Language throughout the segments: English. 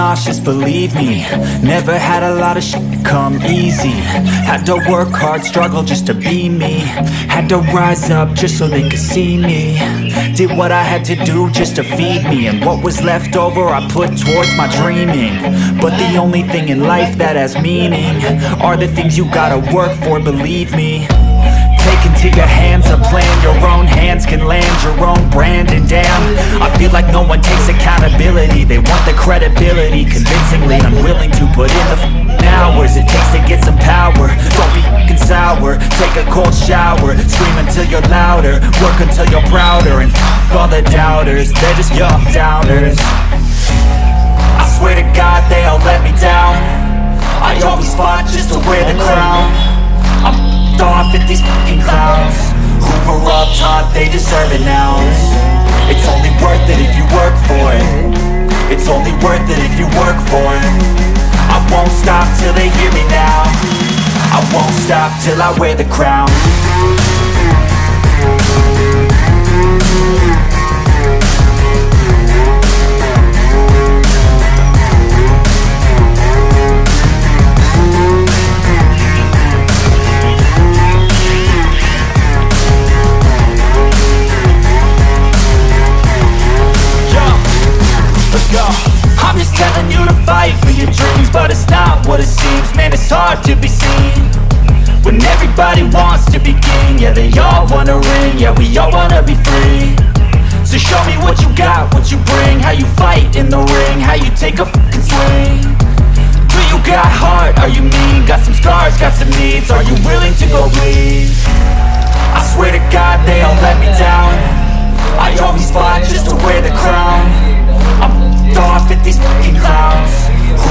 nauseous, believe me. Never had a lot of shit come easy. Had to work hard, struggle just to be me. Had to rise up just so they could see me. Did what I had to do just to feed me, and what was left over I put towards my dreaming. But the only thing in life that has meaning are the things you gotta work for, believe me. Take into your hands a plan, your own hands can land your own brand. And damn, I feel like no one takes accountability. They want the credibility, convincingly unwilling to put in the hours it takes to get some power. Don't be f***ing sour, take a cold shower. Scream until you're louder, work until you're prouder. And f*** all the doubters, they're just your doubters. I swear to God they all let me down. I always fought just to wear the crown. I'm f***ed off at these f***ing clowns who were all taught they deserve it now. It's only worth it if you work for it. It's only worth it if you work for it. I won't stop till they hear me now. I won't stop till I wear the crown. I'm just telling you to fight for your dreams, but it's not what it seems. Man, it's hard to be seen when everybody wants to be king. Yeah, they all wanna ring, yeah, we all wanna be free. So show me what you got, what you bring, how you fight in the ring, how you take a fucking swing. Do you got heart, are you mean? Got some scars, got some needs, are you willing to go bleed? I swear to God they all let me down. I always fought just to wear the crown. I'm f***ed off at these f***ing clowns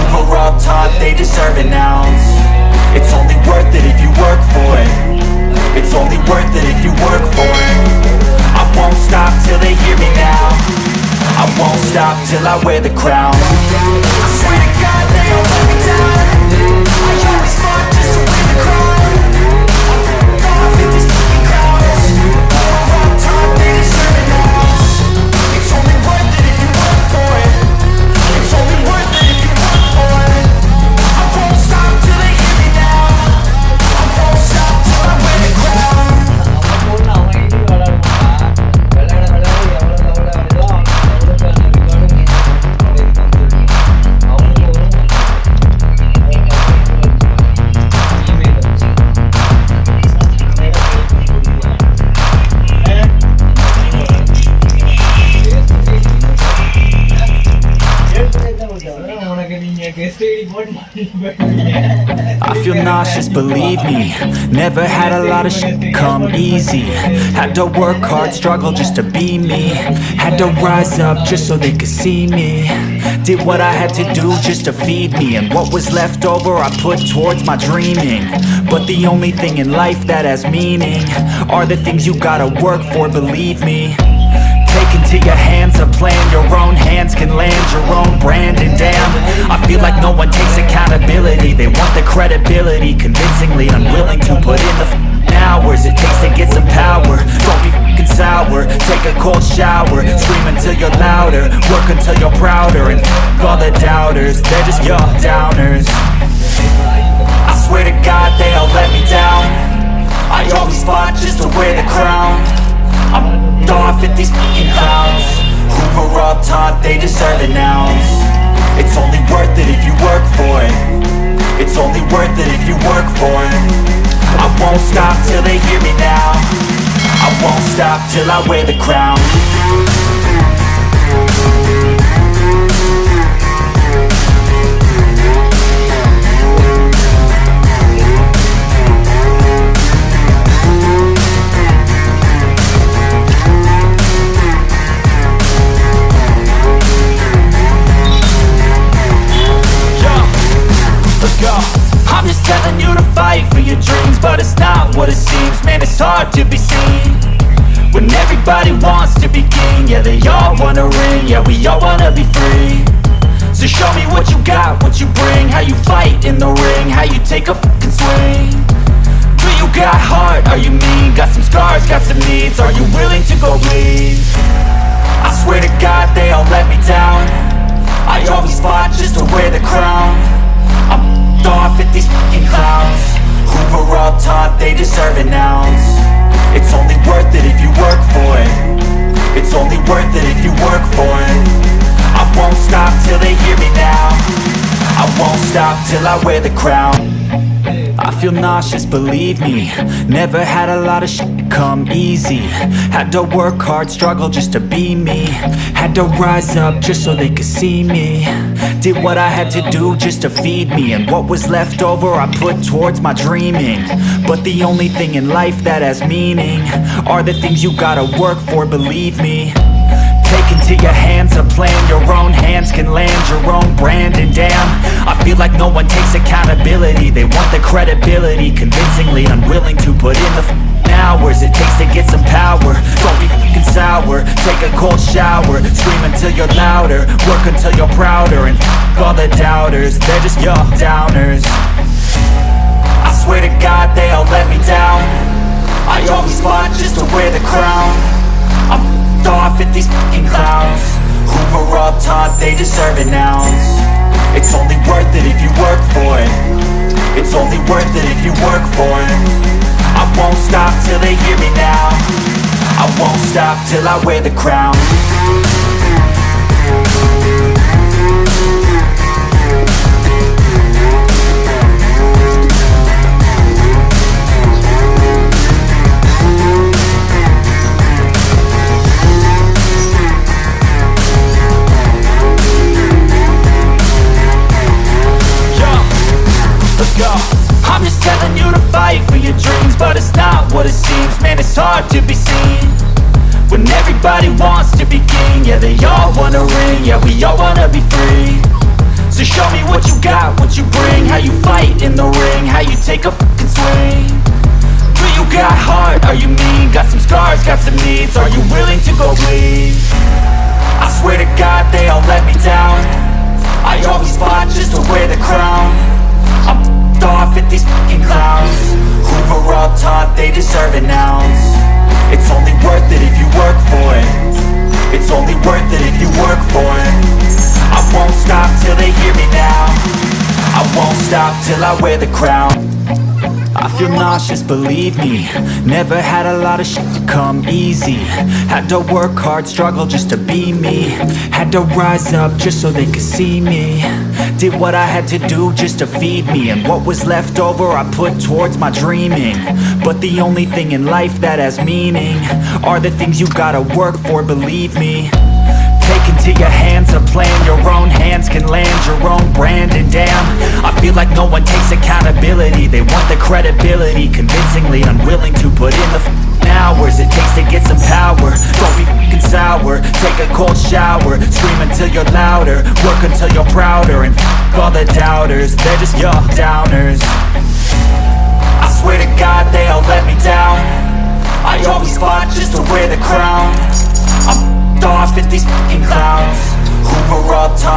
who were all taught they deserve it now. It's only worth it if you work for it. It's only worth it if you work for it. I won't stop till they hear me now. I won't stop till I wear the crown. I swear to God they all let me down. I always fought just to wear the crown. I'm f***ed off at these f***ing clowns who were all taught they deserve it now. It's only worth it if you work for it. It's only worth it if you work for it. I won't stop till they hear me now. I won't stop till I wear the crown. I feel nauseous, believe me. Never had a lot of shit come easy. Had to work hard, struggle just to be me. Had to rise up just so they could see me. Did what I had to do just to feed me, and what was left over I put towards my dreaming. But the only thing in life that has meaning are the things you gotta work for, believe me. Take into your hands a plan, your own hands can land your own brand. And damn, I feel like no one takes accountability. They want the credibility, convincingly unwilling to put in the hours it takes to get some power. Don't be f***ing sour, take a cold shower. Scream until you're louder, work until you're prouder. And f*** all the doubters, they're just your downers. I swear to God they all let me down. I always fought just to wear the crown. I'm f***ed off at these f***ing clowns who were all taught they deserve it now. It's only worth it if you work for it. It's only worth it if you work for it. I won't stop till they hear me now. I won't stop till I wear the crown. I'm just telling you to fight for your dreams, but it's not what it seems. Man, it's hard to be seen when everybody wants to be king. Yeah, they all wanna ring, yeah, we all wanna be free. So show me what you got, what you bring, how you fight in the ring, how you take a fucking swing. Do you got heart, are you mean? Got some scars, got some needs, are you willing to go bleed? I swear to God they all let me down. I always fought just to wear the crown. I'm off at these fucking clowns who were all taught they deserve an ounce. It's only worth it if you work for it. It's only worth it if you work for it. I won't stop till they hear me now. I won't stop till I wear the crown. I feel nauseous, believe me. Never had a lot of shit come easy. Had to work hard, struggle just to be me. Had to rise up just so they could see me. Did what I had to do just to feed me, and what was left over I put towards my dreaming. But the only thing in life that has meaning are the things you gotta work for, believe me. Take into your hands a plan, your own hands can land your own brand. And damn, I feel like no one takes accountability. They want the credibility, convincingly unwilling to put in the hours it takes to get some power. Don't be fucking sour, take a cold shower. Scream until you're louder, work until you're prouder. And all the doubters, they're just your downers. I swear to God they all let me down. I always fought just to wear the crown. I'm off at these fucking clowns who were all taught they deserve an ounce. It's only worth it if you work for it. It's only worth it if you work for it. I won't stop till they hear me now. I won't stop till I wear the crown. I'm just telling you to fight for your dreams, but it's not what it seems. Man, it's hard to be seen when everybody wants to be king. Yeah, they all wanna ring, yeah, we all wanna be free. So show me what you got, what you bring, how you fight in the ring, how you take a fucking swing. Do you got heart, are you mean? Got some scars, got some needs, are you willing to go bleed? I swear to God they all let me down. I always fought just to wear the crown. I'm off at these fucking clowns who were all taught they deserve an ounce. It's only worth it if you work for it. It's only worth it if you work for it. I won't stop till they hear me now. I won't stop till I wear the crown. I feel nauseous, believe me. Never had a lot of shit come easy. Had to work hard, struggle just to be me. Had to rise up just so they could see me. Did what I had to do just to feed me, and what was left over I put towards my dreaming. But the only thing in life that has meaning are the things you gotta work for, believe me. Take into your hands a plan, your own hands can land your own brand. And damn, I feel like no one takes accountability. They want the credibility, convincingly unwilling to put in the hours it takes to get some power. Don't be fucking sour, take a cold shower. Scream until you're louder, work until you're prouder. And all the doubters, they're just your downers. I swear to God they all let me down. I always fought just to wear the crown. I'm off at these fucking clowns who were all taught